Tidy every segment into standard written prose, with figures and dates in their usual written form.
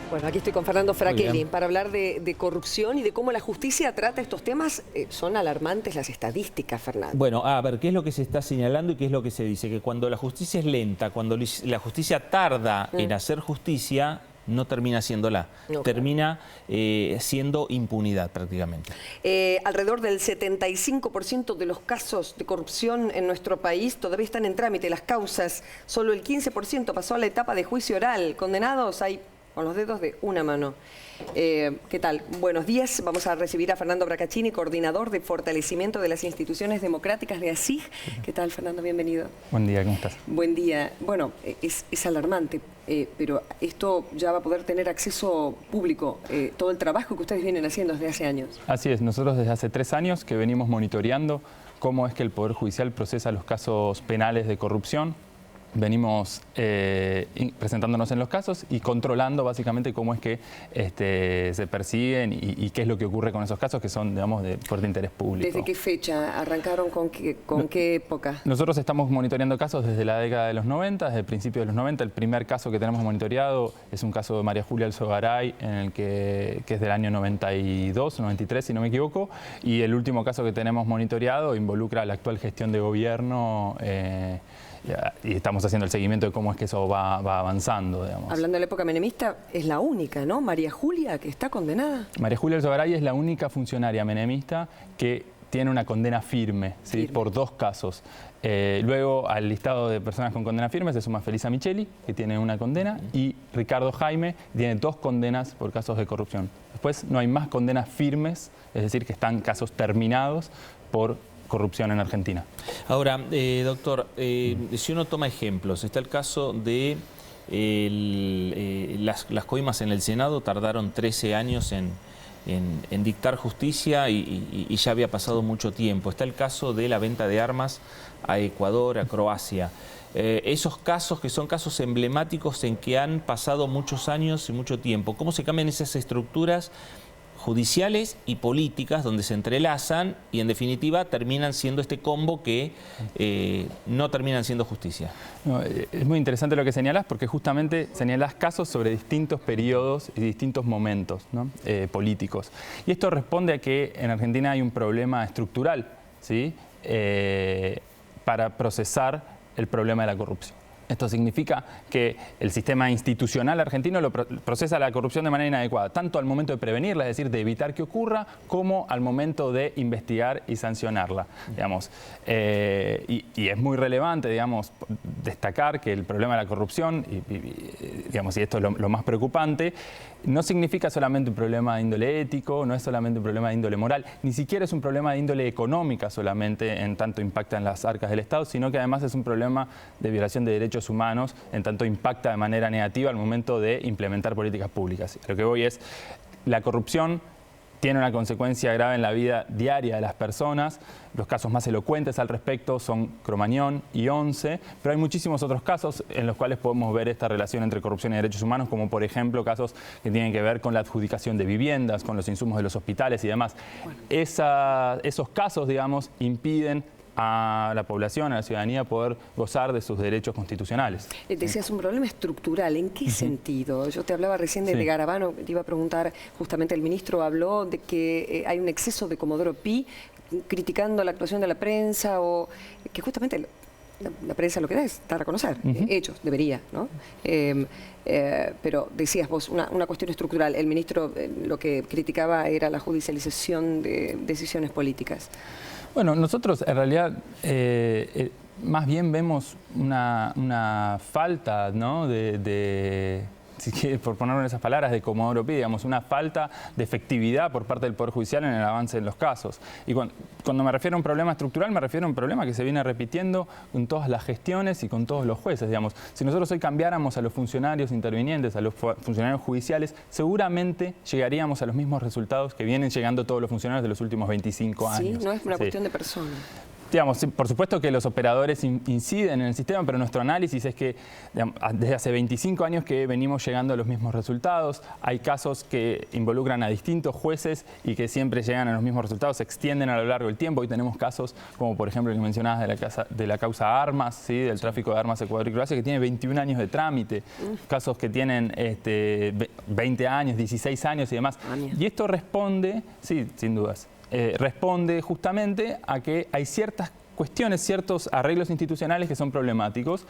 Bueno, aquí estoy con Fernando Fraquelli para hablar de corrupción y de cómo la justicia trata estos temas. Son alarmantes las estadísticas, Fernando. Bueno, a ver, ¿qué es lo que se está señalando y qué es lo que se dice? Que cuando la justicia es lenta, cuando la justicia tarda en hacer justicia, no termina siéndola, termina siendo impunidad prácticamente. Alrededor del 75% de los casos de corrupción en nuestro país todavía están en trámite las causas. Solo el 15% pasó a la etapa de juicio oral. Condenados hay con los dedos de una mano. ¿Qué tal? Buenos días. Vamos a recibir a Fernando Bracaccini, coordinador de fortalecimiento de las instituciones democráticas de ASIG. ¿Qué tal, Fernando? Bienvenido. Buen día, ¿cómo estás? Buen día. Bueno, es alarmante, pero esto ya va a poder tener acceso público, todo el trabajo que ustedes vienen haciendo desde hace años. Así es, nosotros desde hace 3 años que venimos monitoreando cómo es que el Poder Judicial procesa los casos penales de corrupción. Venimos presentándonos en los casos y controlando básicamente cómo es que se persiguen y qué es lo que ocurre con esos casos que son, digamos, de fuerte interés público. ¿Desde qué fecha? ¿Arrancaron con qué época? Nosotros estamos monitoreando casos desde la década de los 90, desde el principio de los 90. El primer caso que tenemos monitoreado es un caso de María Julia Alzogaray, que es del año 92, 93, si no me equivoco. Y el último caso que tenemos monitoreado involucra a la actual gestión de gobierno y estamos haciendo el seguimiento de cómo es que eso va avanzando, digamos. Hablando de la época menemista, es la única, ¿no? María Julia, que está condenada. María Julia Alzogaray es la única funcionaria menemista que tiene una condena firme, ¿sí? Por 2 casos. Luego al listado de personas con condena firme se suma Felisa Micheli, que tiene una condena, y Ricardo Jaime, que tiene 2 condenas por casos de corrupción. Después no hay más condenas firmes, es decir, que están casos terminados por corrupción en Argentina. Ahora, doctor, si uno toma ejemplos, está el caso de las coimas en el Senado, tardaron 13 años en dictar justicia y ya había pasado mucho tiempo. Está el caso de la venta de armas a Ecuador, a Croacia. Esos casos que son casos emblemáticos en que han pasado muchos años y mucho tiempo. ¿Cómo se cambian esas estructuras judiciales y políticas donde se entrelazan y en definitiva terminan siendo este combo que no terminan siendo justicia? No, es muy interesante lo que señalas porque justamente señalas casos sobre distintos periodos y distintos momentos, ¿no? Políticos. Y esto responde a que en Argentina hay un problema estructural, ¿sí? Para procesar el problema de la corrupción. Esto significa que el sistema institucional argentino procesa la corrupción de manera inadecuada, tanto al momento de prevenirla, es decir, de evitar que ocurra, como al momento de investigar y sancionarla, digamos. Y es muy relevante, digamos, destacar que el problema de la corrupción, digamos, y esto es lo más preocupante, no significa solamente un problema de índole ético, no es solamente un problema de índole moral, ni siquiera es un problema de índole económica solamente, en tanto impacta en las arcas del Estado, sino que además es un problema de violación de derechos humanos, en tanto impacta de manera negativa al momento de implementar políticas públicas. Lo que voy es, la corrupción tiene una consecuencia grave en la vida diaria de las personas. Los casos más elocuentes al respecto son Cromañón y ONCE, pero hay muchísimos otros casos en los cuales podemos ver esta relación entre corrupción y derechos humanos, como por ejemplo casos que tienen que ver con la adjudicación de viviendas, con los insumos de los hospitales y demás. Esos casos, digamos, impiden a la población, a la ciudadanía, poder gozar de sus derechos constitucionales. Decías un problema estructural, ¿en qué sentido? Yo te hablaba recién de Garabano, te iba a preguntar, justamente el ministro habló de que hay un exceso de Comodoro Pi, criticando la actuación de la prensa, o que justamente la prensa lo que da es dar a conocer hechos, debería, ¿no? Pero decías vos, una cuestión estructural, el ministro lo que criticaba era la judicialización de decisiones políticas. Bueno, nosotros en realidad más bien vemos una falta, ¿no? Si quieres, por ponerlo en esas palabras, de Comodoro Pi, digamos, una falta de efectividad por parte del Poder Judicial en el avance de los casos. Y cuando me refiero a un problema estructural, me refiero a un problema que se viene repitiendo con todas las gestiones y con todos los jueces, digamos. Si nosotros hoy cambiáramos a los funcionarios intervinientes, a los funcionarios judiciales, seguramente llegaríamos a los mismos resultados que vienen llegando todos los funcionarios de los últimos 25 años. Sí, no es una cuestión de personas. Digamos, sí, por supuesto que los operadores inciden en el sistema, pero nuestro análisis es que digamos, desde hace 25 años que venimos llegando a los mismos resultados. Hay casos que involucran a distintos jueces y que siempre llegan a los mismos resultados, se extienden a lo largo del tiempo. Hoy tenemos casos como por ejemplo el que mencionabas de la causa armas, ¿sí? Del tráfico de armas Ecuador y Croacia, que tiene 21 años de trámite, casos que tienen 20 años, 16 años y demás. Y esto responde, sí, sin dudas, responde justamente a que hay ciertas cuestiones, ciertos arreglos institucionales que son problemáticos.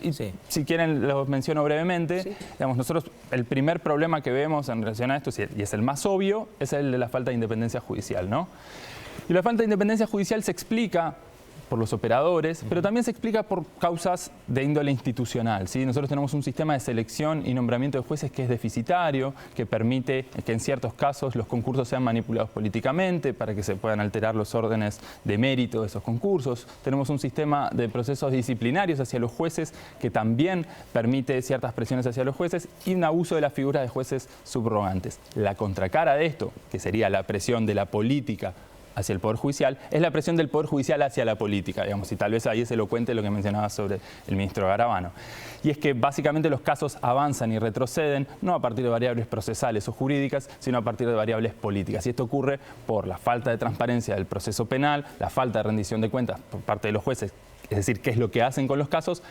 Y si quieren los menciono brevemente. Digamos, nosotros el primer problema que vemos en relación a esto, y es el más obvio, es el de la falta de independencia judicial, ¿no? Y la falta de independencia judicial se explica por los operadores, pero también se explica por causas de índole institucional, ¿sí? Nosotros tenemos un sistema de selección y nombramiento de jueces que es deficitario, que permite que en ciertos casos los concursos sean manipulados políticamente para que se puedan alterar los órdenes de mérito de esos concursos. Tenemos un sistema de procesos disciplinarios hacia los jueces que también permite ciertas presiones hacia los jueces y un abuso de la figura de jueces subrogantes. La contracara de esto, que sería la presión de la política hacia el Poder Judicial, es la presión del Poder Judicial hacia la política, digamos, y tal vez ahí es elocuente lo que mencionaba sobre el ministro Garabano. Y es que básicamente los casos avanzan y retroceden, no a partir de variables procesales o jurídicas, sino a partir de variables políticas. Y esto ocurre por la falta de transparencia del proceso penal, la falta de rendición de cuentas por parte de los jueces, es decir, qué es lo que hacen con los casos,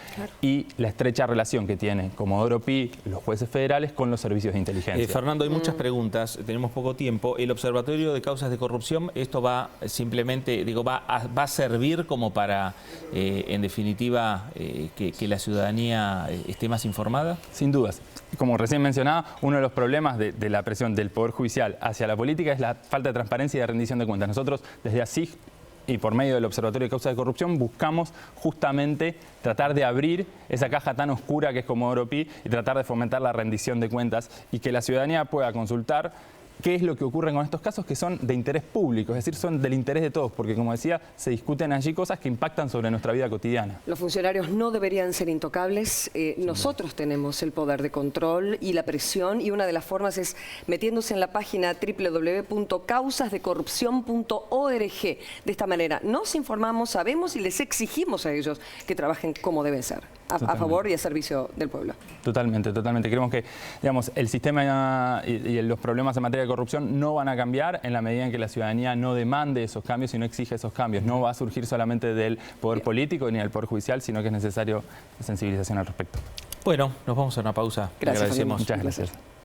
y la estrecha relación que tienen Comodoro Pi, los jueces federales, con los servicios de inteligencia. Fernando, hay muchas preguntas, tenemos poco tiempo. El Observatorio de Causas de Corrupción, ¿esto va simplemente, digo, va a servir como para, en definitiva, que la ciudadanía esté más informada? Sin dudas. Como recién mencionaba, uno de los problemas de la presión del Poder Judicial hacia la política es la falta de transparencia y de rendición de cuentas. Nosotros, desde ASIG, y por medio del Observatorio de Causas de Corrupción buscamos justamente tratar de abrir esa caja tan oscura que es Comodoro Pi y tratar de fomentar la rendición de cuentas y que la ciudadanía pueda consultar qué es lo que ocurre con estos casos que son de interés público, es decir, son del interés de todos, porque como decía, se discuten allí cosas que impactan sobre nuestra vida cotidiana. Los funcionarios no deberían ser intocables, nosotros tenemos el poder de control y la presión, y una de las formas es metiéndose en la página www.causasdecorrupción.org. De esta manera nos informamos, sabemos y les exigimos a ellos que trabajen como debe ser, a favor y a servicio del pueblo. Totalmente, totalmente. Creemos que, digamos, el sistema y los problemas en materia de corrupción no van a cambiar en la medida en que la ciudadanía no demande esos cambios y no exige esos cambios. No va a surgir solamente del poder político ni del poder judicial, sino que es necesario sensibilización al respecto. Bueno, nos vamos a una pausa. Gracias, agradecemos. Muchas gracias.